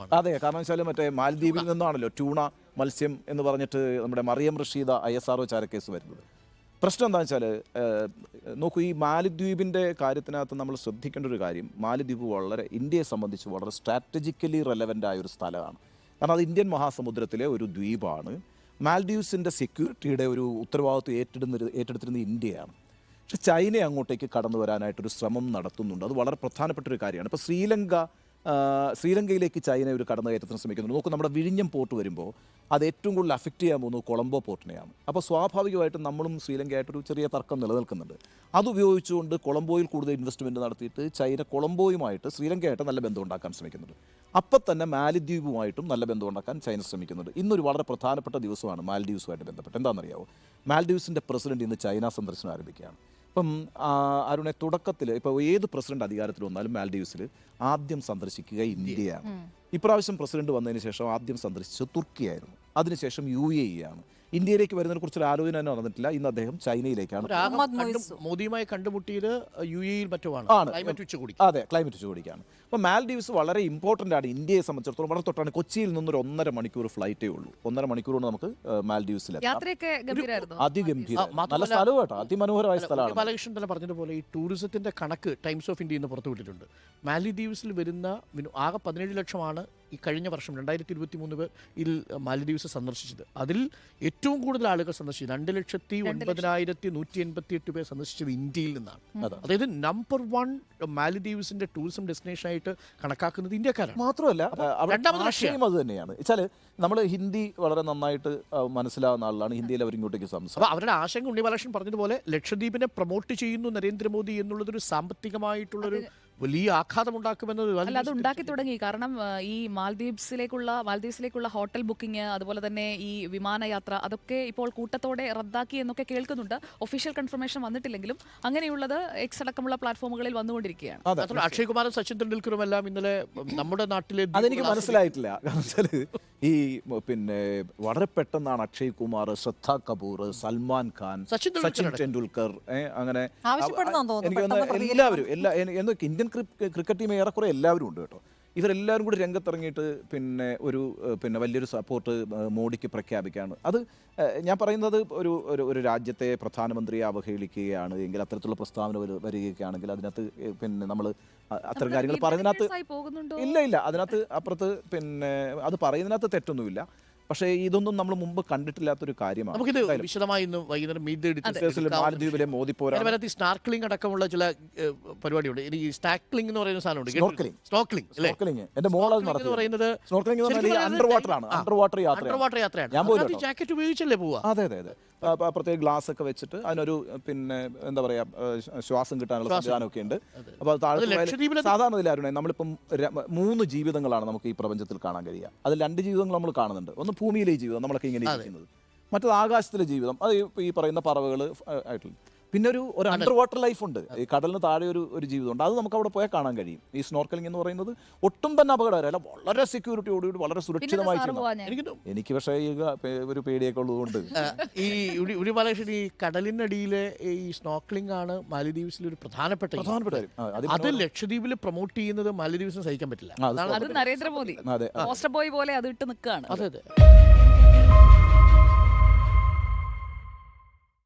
അതെ, കാരണം വെച്ചാൽ മറ്റേ മാലദ്വീപിൽ നിന്നാണല്ലോ ട്യൂണ മത്സ്യം എന്ന് പറഞ്ഞിട്ട് നമ്മുടെ മറിയം റഷീദ ISRO ചാരക്കേസ് വരുന്നത്. പ്രശ്നം എന്താണെന്ന് വെച്ചാൽ നോക്കൂ, ഈ മാലദ്വീപിൻ്റെ കാര്യത്തിനകത്ത് നമ്മൾ ശ്രദ്ധിക്കേണ്ട ഒരു കാര്യം, മാലദ്വീപ് വളരെ ഇന്ത്യയെ സംബന്ധിച്ച് വളരെ സ്ട്രാറ്റജിക്കലി റെലവൻ്റ് ആയ ഒരു സ്ഥലമാണ്. കാരണം അത് ഇന്ത്യൻ മഹാസമുദ്രത്തിലെ ഒരു ദ്വീപാണ്. മാൽഡീവ്സിൻ്റെ സെക്യൂരിറ്റിയുടെ ഒരു ഉത്തരവാദിത്വം ഏറ്റെടുത്തിരുന്ന ഇന്ത്യയാണ്. പക്ഷേ ചൈന അങ്ങോട്ടേക്ക് കടന്നു വരാനായിട്ടൊരു ശ്രമം നടത്തുന്നുണ്ട്. അത് വളരെ പ്രധാനപ്പെട്ട ഒരു കാര്യമാണ്. ഇപ്പോൾ ശ്രീലങ്കയിലേക്ക് ചൈന ഒരു കടന്നുകയറ്റത്തിന് ശ്രമിക്കുന്നുണ്ട്. നോക്കൂ, നമ്മുടെ വിഴിഞ്ഞം പോർട്ട് വരുമ്പോൾ അത് ഏറ്റവും കൂടുതൽ അഫക്റ്റ് ചെയ്യാൻ പോകുന്നത് കൊളംബോ പോർട്ടിനെയാണ്. അപ്പോൾ സ്വാഭാവികമായിട്ടും നമ്മളും ശ്രീലങ്കയായിട്ടൊരു ചെറിയ തർക്കം നിലനിൽക്കുന്നുണ്ട്. അതുപയോഗിച്ചുകൊണ്ട് കൊളംബോയിൽ കൂടുതൽ ഇൻവെസ്റ്റ്മെൻറ്റ് നടത്തിയിട്ട് ചൈന കൊളംബോയുമായിട്ട് ശ്രീലങ്കയായിട്ട് നല്ല ബന്ധം ഉണ്ടാക്കാൻ ശ്രമിക്കുന്നുണ്ട്. അപ്പം തന്നെ മാലദ്വീപുമായിട്ടും നല്ല ബന്ധം ഉണ്ടാക്കാൻ ചൈന ശ്രമിക്കുന്നുണ്ട്. ഇന്നൊരു വളരെ പ്രധാനപ്പെട്ട ദിവസമാണ് മാലദ്വീപ്സുമായിട്ട് ബന്ധപ്പെട്ട്. എന്താണെന്നറിയാമോ, മാലദ്വീപ്സിൻ്റെ പ്രസിഡന്റ് ഇന്ന് ചൈന സന്ദർശനം ആരംഭിക്കുകയാണ്. ഇപ്പം അരുണെ, തുടക്കത്തിൽ ഇപ്പോൾ ഏത് പ്രസിഡന്റ് അധികാരത്തിൽ വന്നാലും മാൽഡീവ്സിൽ ആദ്യം സന്ദർശിക്കുക ഇന്ത്യയാണ്. ഇപ്രാവശ്യം പ്രസിഡന്റ് വന്നതിന് ശേഷം ആദ്യം സന്ദർശിച്ചത് തുർക്കിയായിരുന്നു. അതിനുശേഷം UAE ആണ്. ഇന്ത്യയിലേക്ക് വരുന്നതിനെ കുറിച്ചൊരു ആലോചന തന്നെ നടന്നിട്ടില്ല. ഇന്ന് അദ്ദേഹം ചൈനയിലേക്കാണ്. മോദിയുമായി കണ്ടുമുട്ടിയത് UAE മറ്റുമാണ്. അതെ, ക്ലൈമറ്റ് ഉച്ചകോടിക്കാണ്. അപ്പോൾ മാൽഡീവ്സ് വളരെ ഇമ്പോർട്ടൻ്റ് ആണ് ഇന്ത്യയെ സംബന്ധിച്ചിടത്തോളം. വളരെ തൊട്ടാണ്. കൊച്ചിയിൽ നിന്നൊരു 1.5 മണിക്കൂർ ഫ്ലൈറ്റേ ഉള്ളൂ. 1.5 മണിക്കൂർ കൊണ്ട് നമുക്ക് മാൽഡീവ്സിലെത്താം. അതിഗംഭീരം, നല്ല സ്ഥലം കേട്ടോ, അതിമനോഹരമായ സ്ഥലമാണ്. ബാലകൃഷ്ണൻ തന്നെ പറഞ്ഞതുപോലെ ഈ ടൂറിസത്തിന്റെ കണക്ക് ടൈംസ് ഓഫ് ഇന്ത്യ ഇന്ന് പുറത്തുവിട്ടിട്ടുണ്ട്. മാലദ്വീപ്സിൽ വരുന്ന ആകെ 17 ലക്ഷമാണ് ഈ കഴിഞ്ഞ വർഷം 2023 മാലദ്വീപ്സ് സന്ദർശിച്ചത്. അതിൽ ഏറ്റവും കൂടുതൽ ആളുകൾ സന്ദർശിച്ചത് 2,09,188 പേർ സന്ദർശിച്ചത് ഇന്ത്യയിൽ നിന്നാണ്. അതായത് നമ്പർ 1 മാലദ്വീപ്സിന്റെ ടൂറിസം ഡെസ്റ്റിനേഷൻ ആയിട്ട് കണക്കാക്കുന്നത് ഇന്ത്യക്കാരാണ്. മാത്രമല്ല ഭാഷയും അത് തന്നെയാണ്. വെച്ചാൽ നമ്മൾ ഹിന്ദി വളരെ നന്നായിട്ട് മനസ്സിലാവുന്ന ആളാണ്. ഹിന്ദിയിൽ അവർ ഇങ്ങോട്ടേക്ക് സംസാരിക്കും. അപ്പോൾ അവരുടെ ആശങ്ക ഉണ്ണിബാലകൃഷ്ണൻ പറഞ്ഞതുപോലെ ലക്ഷദ്വീപിനെ പ്രൊമോട്ട് ചെയ്യുന്നു നരേന്ദ്രമോദി എന്നുള്ളതൊരു സാമ്പത്തികമായിട്ടുള്ളൊരു വലിയ ആഘാതം ഉണ്ടാക്കുമെന്നത് അത് ഉണ്ടാക്കി തുടങ്ങി. കാരണം ഈ മാൽദീവ്സിലേക്കുള്ള ഹോട്ടൽ ബുക്കിംഗ്, അതുപോലെ തന്നെ ഈ വിമാനയാത്ര, അതൊക്കെ ഇപ്പോൾ കൂട്ടത്തോടെ റദ്ദാക്കി എന്നൊക്കെ കേൾക്കുന്നുണ്ട്. ഒഫീഷ്യൽ കൺഫർമേഷൻ വന്നിട്ടില്ലെങ്കിലും അങ്ങനെയുള്ളത് എക്സ് അടക്കമുള്ള പ്ലാറ്റ്ഫോമുകളിൽ വന്നുകൊണ്ടിരിക്കുകയാണ്. അക്ഷയ് കുമാറും സച്ചിൻ തെണ്ടുൽക്കറും എല്ലാം ഇന്നലെ നമ്മുടെ നാട്ടിലെ അതെനിക്ക് മനസ്സിലായിട്ടില്ല. ഈ പിന്നെ വളരെ പെട്ടെന്നാണ് അക്ഷയ് കുമാർ, ശ്രദ്ധ കപൂർ, സൽമാൻ ഖാൻ, സച്ചിൻ ടെണ്ടുൽക്കർ, അങ്ങനെ എനിക്ക് എല്ലാവരും ഇന്ത്യൻ ക്രിക്കറ്റ് ടീം ഏറെക്കുറെ എല്ലാവരും ഉണ്ട് കേട്ടോ. ഇവരെല്ലാവരും കൂടി രംഗത്തിറങ്ങിയിട്ട് പിന്നെ വലിയൊരു സപ്പോർട്ട് മോഡിക്ക് പ്രഖ്യാപിക്കുകയാണ്. അത് ഞാൻ പറയുന്നത് ഒരു രാജ്യത്തെ പ്രധാനമന്ത്രിയെ അവഹേളിക്കുകയാണ് എങ്കിൽ, അത്തരത്തിലുള്ള പ്രസ്താവന വരികയാണെങ്കിൽ അതിനകത്ത് പിന്നെ നമ്മൾ അത്തരം കാര്യങ്ങൾ പറയുന്നതിനകത്ത് ഇല്ല അതിനകത്ത് അപ്പുറത്ത് പിന്നെ അത് പറയുന്നതിനകത്ത് തെറ്റൊന്നുമില്ല. പക്ഷേ ഇതൊന്നും നമ്മൾ മുമ്പ് കണ്ടിട്ടില്ലാത്തൊരു കാര്യമാണ്. നമുക്കിത് വിശദമായി ഇന്ന് വൈകുന്നേരം മാലദ്വീപിലെ മോദി പോരാട്ടം, സ്നാർക്ലിംഗ് അടക്കമുള്ള ചില പരിപാടിയുണ്ട്. ഈ സ്നാക്ലിംഗ് എന്ന് പറയുന്ന സാധനമുണ്ട്. സ്നോർക്കലിംഗ് എന്റെ മോളത് പറയുന്നത് അണ്ടർ വാട്ടർ യാത്രയാണ്. ഞാൻ പോലും ജാക്കറ്റ് ഉപയോഗിച്ചല്ലേ പോവാ. അതെ, പ്രത്യേക ഗ്ലാസ് ഒക്കെ വെച്ചിട്ട് അതിനൊരു പിന്നെ എന്താ പറയാ ശ്വാസം കിട്ടാനുള്ള സംവിധാനമൊക്കെ ഉണ്ട്. അപ്പോൾ സാധാരണ നമ്മളിപ്പം 3 ജീവിതങ്ങളാണ് നമുക്ക് ഈ പ്രപഞ്ചത്തിൽ കാണാൻ കഴിയുക. അതിൽ 2 ജീവിതങ്ങൾ നമ്മൾ കാണുന്നുണ്ട്. ഒന്ന് ഭൂമിയിലെ ജീവിതം, നമ്മളൊക്കെ ഇങ്ങനെ ഇരിക്കുന്നത്. മറ്റേത് ആകാശത്തിലെ ജീവിതം, അത് ഈ പറയുന്ന പറവകൾ ആയിട്ടുള്ള. പിന്നെ ഒരു അണ്ടർ വാട്ടർ ലൈഫ് ഉണ്ട്. ഈ കടലിന് താഴെ ഒരു ജീവിതമുണ്ട്. അത് നമുക്ക് അവിടെ പോയാൽ കാണാൻ കഴിയും. ഈ സ്നോർക്കലിംഗ് എന്ന് പറയുന്നത് ഒട്ടും തന്നെ അപകടമല്ല, വളരെ സെക്യൂരിറ്റിയോടുകൂടി വളരെ സുരക്ഷിതമായി ചെയ്യണം. എനിക്ക് പക്ഷേ ഒരു പേടിയൊക്കെ ഉള്ളതുകൊണ്ട് ഈ കടലിനടിയിലെ ഈ സ്നോർക്കലിംഗ് ആണ് മാലദ്വീപ്സിൽ ഒരു പ്രധാനപ്പെട്ട കാര്യം. അത് ലക്ഷദ്വീപിൽ പ്രൊമോട്ട് ചെയ്യുന്നത് മാലദ്വീപ്സിന് സഹിക്കാൻ പറ്റില്ല. നരേന്ദ്രമോദി പോസ്റ്റർ ബോയ് പോലെ അത് ഇട്ട് നിൽക്കുകയാണ്. അതെ.